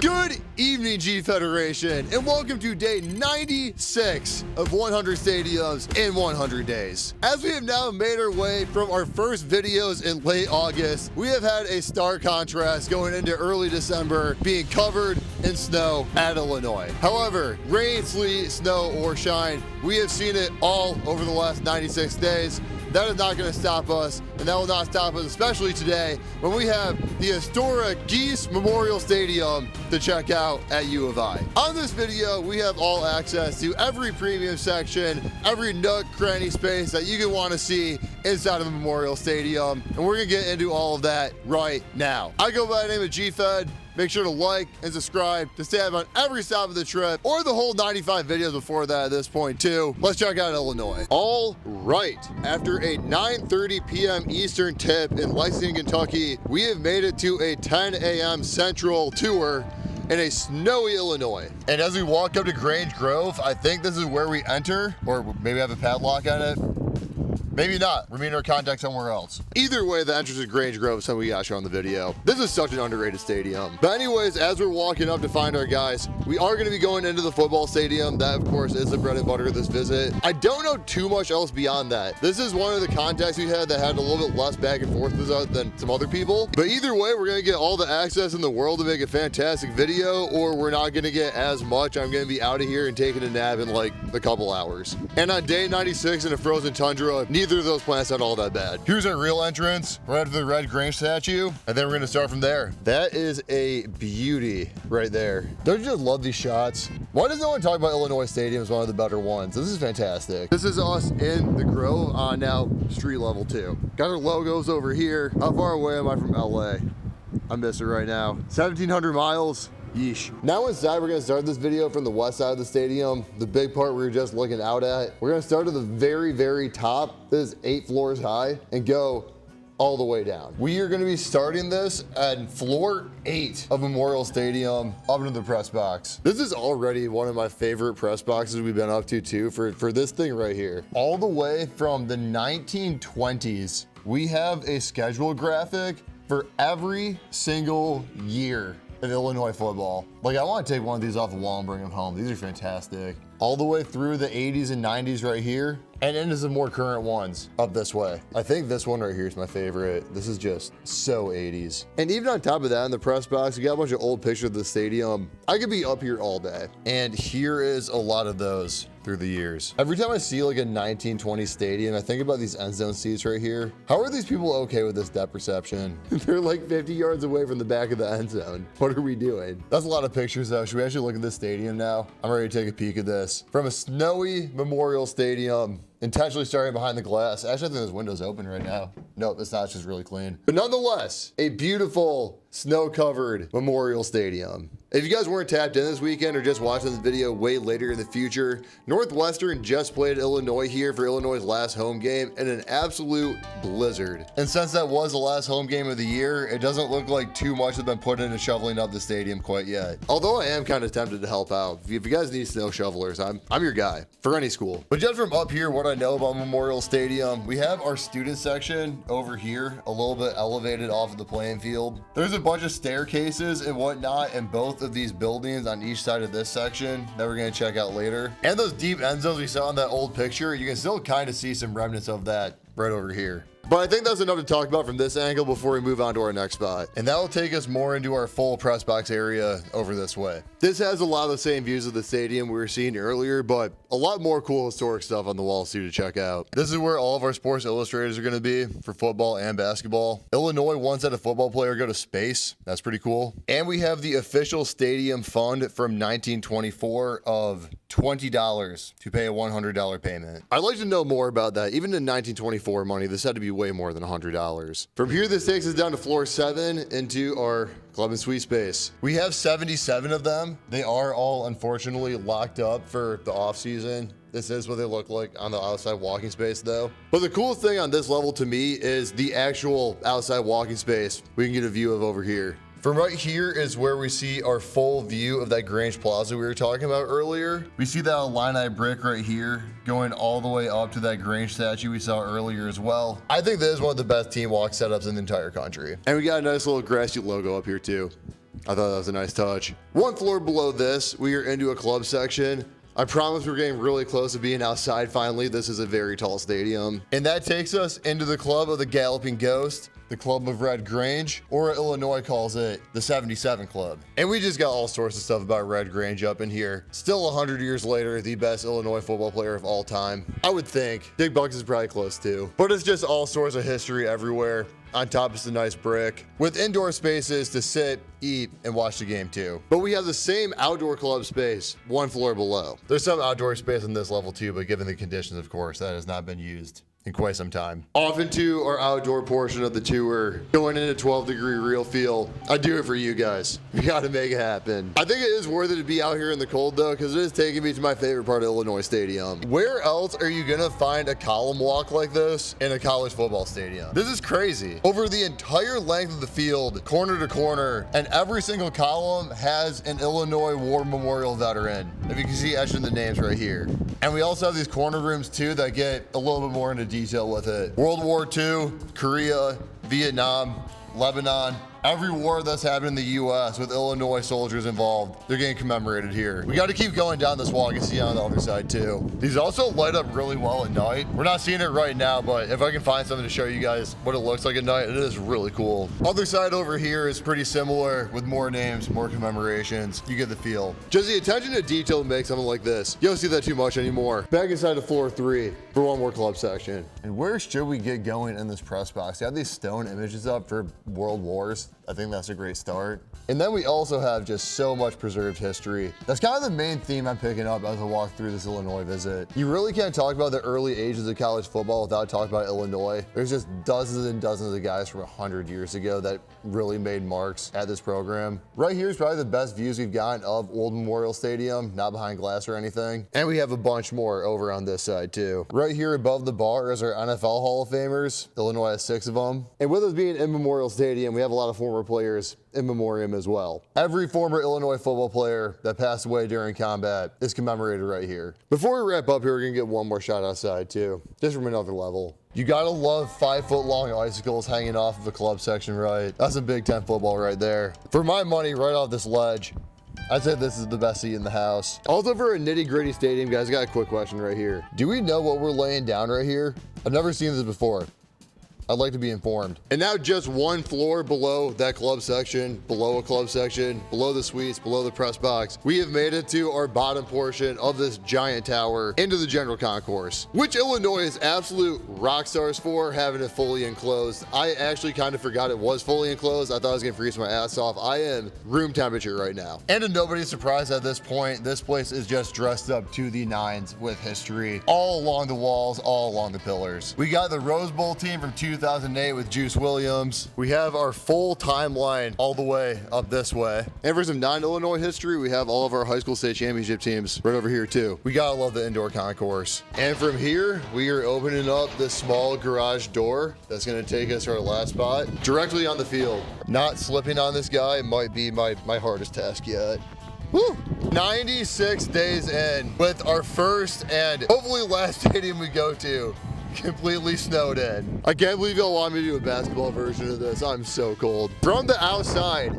Good evening, G Federation, and welcome to day 96 of 100 stadiums in 100 days. As we have now made our way from our first videos in late August, we have had a stark contrast going into early December being covered in snow at Illinois. However, rain, sleet, snow, or shine, we have seen it all over the last 96 days. That is not going to stop us, and that will not stop us, especially today when we have the historic Geese Memorial Stadium to check out at U of I. On this video, we have all access to every premium section, every nook, cranny space that you can want to see inside of a Memorial Stadium, and we're going to get into all of that right now. I go by the name of G-Fed. Make sure to like and subscribe to stay up on every stop of the trip, or the whole 95 videos before that at this point too. Let's check out Illinois. All right, after a 9:30 p.m. Eastern tip in Lexington, Kentucky, we have made it to a 10 a.m. Central tour in a snowy Illinois. And as we walk up to Grange Grove, I think this is where we enter, or maybe have a padlock on it. Maybe not. We're meeting our contact somewhere else. Either way, the entrance to Grange Grove is something we got shown on the video. This is such an underrated stadium. But anyways, as we're walking up to find our guys, we are going to be going into the football stadium. That, of course, is the bread and butter of this visit. I don't know too much else beyond that. This is one of the contacts we had that had a little bit less back and forth with us than some other people. But either way, we're going to get all the access in the world to make a fantastic video, or we're not going to get as much. I'm going to be out of here and taking a nap in like a couple hours. And on day 96 in a frozen tundra, neither of those plans sound all that bad. Here's our real entrance, right to the red Grange statue, and then we're gonna start from there. That is a beauty right there. Don't you just love these shots? Why does no one talk about Illinois Stadium as one of the better ones? This is fantastic. This is us in the Grove on now street level 2. Got our logos over here. How far away am I from LA? I miss it right now. 1,700 miles. Yeesh. Now inside, we're gonna start this video from the west side of the stadium, the big part we were just looking out at. We're gonna start at the very, very top. This is 8 floors high, and go all the way down. We are gonna be starting this at floor 8 of Memorial Stadium up into the press box. This is already one of my favorite press boxes we've been up to too for this thing right here. All the way from the 1920s, we have a schedule graphic for every single year in Illinois football. Like, I want to take one of these off the wall and bring them home. These are fantastic. All the way through the 80s and 90s right here, and into some more current ones up this way. I think this one right here is my favorite. This is just so 80s. And even on top of that, in the press box, you got a bunch of old pictures of the stadium. I could be up here all day. And here is a lot of those through the years. Every time I see like a 1920 stadium, I think about these end zone seats right here. How are these people okay with this depth perception? They're like 50 yards away from the back of the end zone. What are we doing? That's a lot of pictures though. Should we actually look at this stadium now? I'm ready to take a peek at this. From a snowy Memorial Stadium, intentionally starting behind the glass. Actually, I think this window's open right now. Nope, it's not, it's just really clean. But nonetheless, a beautiful snow-covered Memorial Stadium. If you guys weren't tapped in this weekend or just watching this video way later in the future, Northwestern just played Illinois here for Illinois' last home game in an absolute blizzard. And since that was the last home game of the year, it doesn't look like too much has been put into shoveling up the stadium quite yet. Although I am kind of tempted to help out. If you guys need snow shovelers, I'm your guy for any school. But just from up here, what I know about Memorial Stadium, we have our student section over here, a little bit elevated off of the playing field. There's a bunch of staircases and whatnot in both of these buildings on each side of this section that we're going to check out later. And those deep end zones we saw in that old picture, you can still kind of see some remnants of that right over here. But I think that's enough to talk about from this angle before we move on to our next spot. And that will take us more into our full press box area over this way. This has a lot of the same views of the stadium we were seeing earlier, but a lot more cool historic stuff on the walls too to check out. This is where all of our Sports Illustrators are going to be for football and basketball. Illinois once had a football player go to space. That's pretty cool. And we have the official stadium fund from 1924 of $20 to pay a $100 payment. I'd like to know more about that. Even in 1924 money, this had to be way more than $100. From here, this takes us down to floor 7 into our club and suite space. We have 77 of them. They are all unfortunately locked up for the off season. This is what they look like on the outside walking space though. But the coolest thing on this level to me is the actual outside walking space we can get a view of over here. From right here is where we see our full view of that Grange Plaza we were talking about earlier. We see that Illini brick right here going all the way up to that Grange statue we saw earlier as well. I think this is one of the best team walk setups in the entire country. And we got a nice little grassy logo up here too. I thought that was a nice touch. One floor below this, we are into a club section. I promise we're getting really close to being outside finally. This is a very tall stadium. And that takes us into the club of the Galloping Ghost, the Club of Red Grange, or Illinois calls it the 77 Club. And we just got all sorts of stuff about Red Grange up in here. Still 100 years later, the best Illinois football player of all time. I would think. Big Bucks is probably close too. But it's just all sorts of history everywhere. On top is a nice brick with indoor spaces to sit, eat, and watch the game too. But we have the same outdoor club space one floor below. There's some outdoor space on this level too, but given the conditions, of course, that has not been used in quite some time. Off into our outdoor portion of the tour, going into 12-degree real feel. I do it for you guys. We gotta make it happen. I think it is worth it to be out here in the cold though, because it is taking me to my favorite part of Illinois Stadium. Where else are you gonna find a column walk like this in a college football stadium? This is crazy. Over the entire length of the field, corner to corner, and every single column has an Illinois War Memorial veteran. If you can see etched in the names right here. And we also have these corner rooms too that get a little bit more into detail with it. World War II, Korea, Vietnam, Lebanon, every war that's happened in the U.S. with Illinois soldiers involved, they're getting commemorated here. We got to keep going down this walk and see on the other side too. These also light up really well at night. We're not seeing it right now, but if I can find something to show you guys what it looks like at night, it is really cool. Other side over here is pretty similar with more names, more commemorations. You get the feel. Just the attention to detail to make something like this. You don't see that too much anymore. Back inside of floor 3 for one more club section. And where should we get going in this press box? They have these stone images up for World Wars. I think that's a great start. And then we also have just so much preserved history. That's kind of the main theme I'm picking up as I walk through this Illinois visit. You really can't talk about the early ages of college football without talking about Illinois. There's just dozens and dozens of guys from 100 years ago that really made marks at this program. Right here is probably the best views we've gotten of Old Memorial Stadium, not behind glass or anything. And we have a bunch more over on this side too. Right here above the bar is our NFL Hall of Famers. Illinois has 6 of them. And with us being in Memorial Stadium, we have a lot of former players in memoriam as well. Every former Illinois football player that passed away during combat is commemorated right here. Before we wrap up here, we're gonna get one more shot outside too, just from another level. You gotta love 5-foot-long icicles hanging off of the club section, right? That's a Big Ten football right there. For my money, right off this ledge, I'd say this is the best seat in the house. Also for a nitty-gritty stadium, guys, I got a quick question right here. Do we know what we're laying down right here? I've never seen this before. I'd like to be informed. And now just one floor below that club section, below a club section, below the suites, below the press box, we have made it to our bottom portion of this giant tower into the general concourse, which Illinois is absolute rock stars for having it fully enclosed. I actually kind of forgot it was fully enclosed. I thought I was gonna freeze my ass off. I am room temperature right now. And to nobody's surprise at this point, this place is just dressed up to the nines with history all along the walls, all along the pillars. We got the Rose Bowl team from 2008 with Juice Williams. We have our full timeline all the way up this way. And for some non-Illinois history, we have all of our high school state championship teams right over here too. We gotta love the indoor concourse. And from here, we are opening up this small garage door that's gonna take us to our last spot, directly on the field. Not slipping on this guy might be my hardest task yet. Woo! 96 days in with our first and hopefully last stadium we go to completely snowed in. I can't believe y'all want me to do a basketball version of this. I'm so cold. From the outside,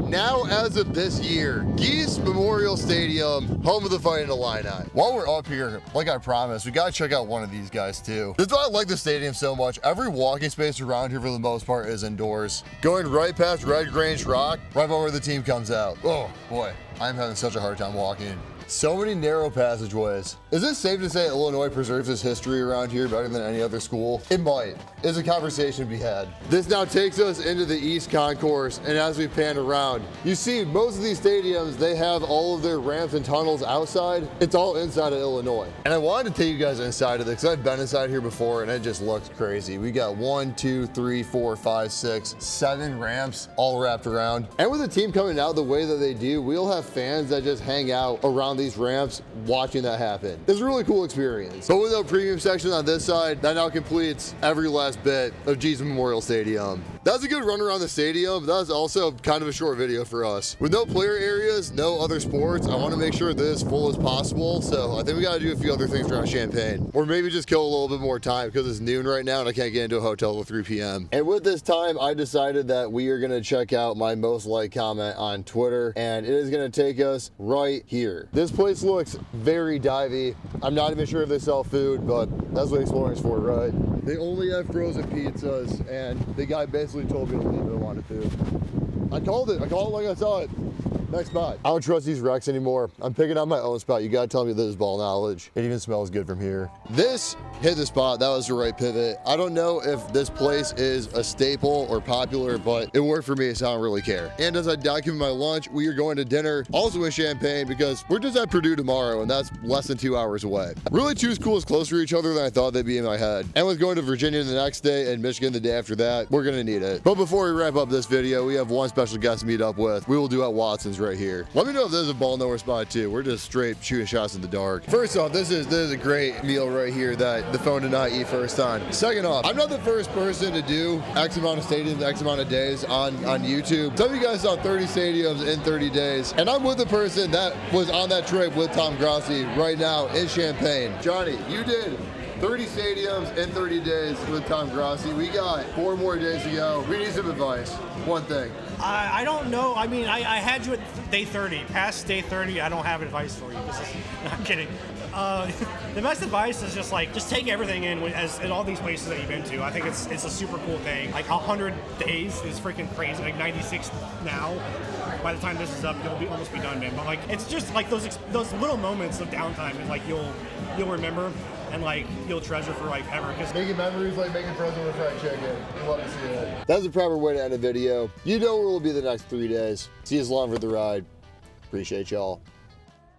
now as of this year, Geese Memorial Stadium, home of the Fighting Illini. While we're up here, like I promised, we gotta check out one of these guys too. This is why I like the stadium so much. Every walking space around here for the most part is indoors. Going right past Red Grange Rock, right about where the team comes out. Oh boy, I'm having such a hard time walking. So many narrow passageways. Is it safe to say Illinois preserves its history around here better than any other school? It might. It's a conversation to be had. This now takes us into the East Concourse, and as we pan around, you see most of these stadiums, they have all of their ramps and tunnels outside. It's all inside of Illinois. And I wanted to take you guys inside of it because I've been inside here before and it just looks crazy. We got 1, 2, 3, 4, 5, 6, 7 ramps all wrapped around. And with the team coming out the way that they do, we'll have fans that just hang out around these ramps watching that happen. It's a really cool experience. But with no premium section on this side, that now completes every last bit of G's Memorial Stadium. That was a good run around the stadium, but that was also kind of a short video for us. With no player areas, no other sports, I want to make sure this is full as possible, so I think we got to do a few other things around Champaign. Or maybe just kill a little bit more time because it's noon right now and I can't get into a hotel till 3 p.m. And with this time, I decided that we are going to check out my most liked comment on Twitter, and it is going to take us right here. This place looks very divey. I'm not even sure if they sell food, but that's what exploring's for, right? They only have frozen pizzas, and the guy basically told me to leave if I wanted food. I called it like I saw it. Next spot. I don't trust these wrecks anymore. I'm picking out my own spot. You gotta tell me this is ball knowledge. It even smells good from here. This hit the spot. That was the right pivot. I don't know if this place is a staple or popular, but it worked for me, so I don't really care. And as I document my lunch, we are going to dinner, also in Champaign, because we're just at Purdue tomorrow, and that's less than 2 hours away. Really, two schools closer to each other than I thought they'd be in my head. And with going to Virginia the next day and Michigan the day after that, we're gonna need it. But before we wrap up this video, we have one special guest to meet up with. We will do at Watson's right here. Let me know if this is a ball nowhere spot too. We're just straight shooting shots in the dark. First off, this is a great meal right here that the phone did not eat first on. Second off, I'm not the first person to do X amount of stadiums, X amount of days on YouTube. Some of you guys saw 30 stadiums in 30 days, and I'm with the person that was on that trip with Tom Grossi right now in Champaign. Johnny, you did 30 stadiums in 30 days with Tom Grossi. We got 4 more days to go. We need some advice. One thing. I don't know. I mean, I had you at day 30. Past day 30, I don't have advice for you. No, I'm kidding. The best advice is just take everything in at all these places that you've been to. I think it's a super cool thing. Like 100 days is freaking crazy. Like 96 now. By the time this is up, you'll almost be done, man. But like, it's just like those little moments of downtime is like you'll remember and like you'll treasure for like ever. Cause making memories like making frozen with fried chicken. You love to see it. That's the proper way to end a video. You know where we'll be the next 3 days. See you along for the ride. Appreciate y'all.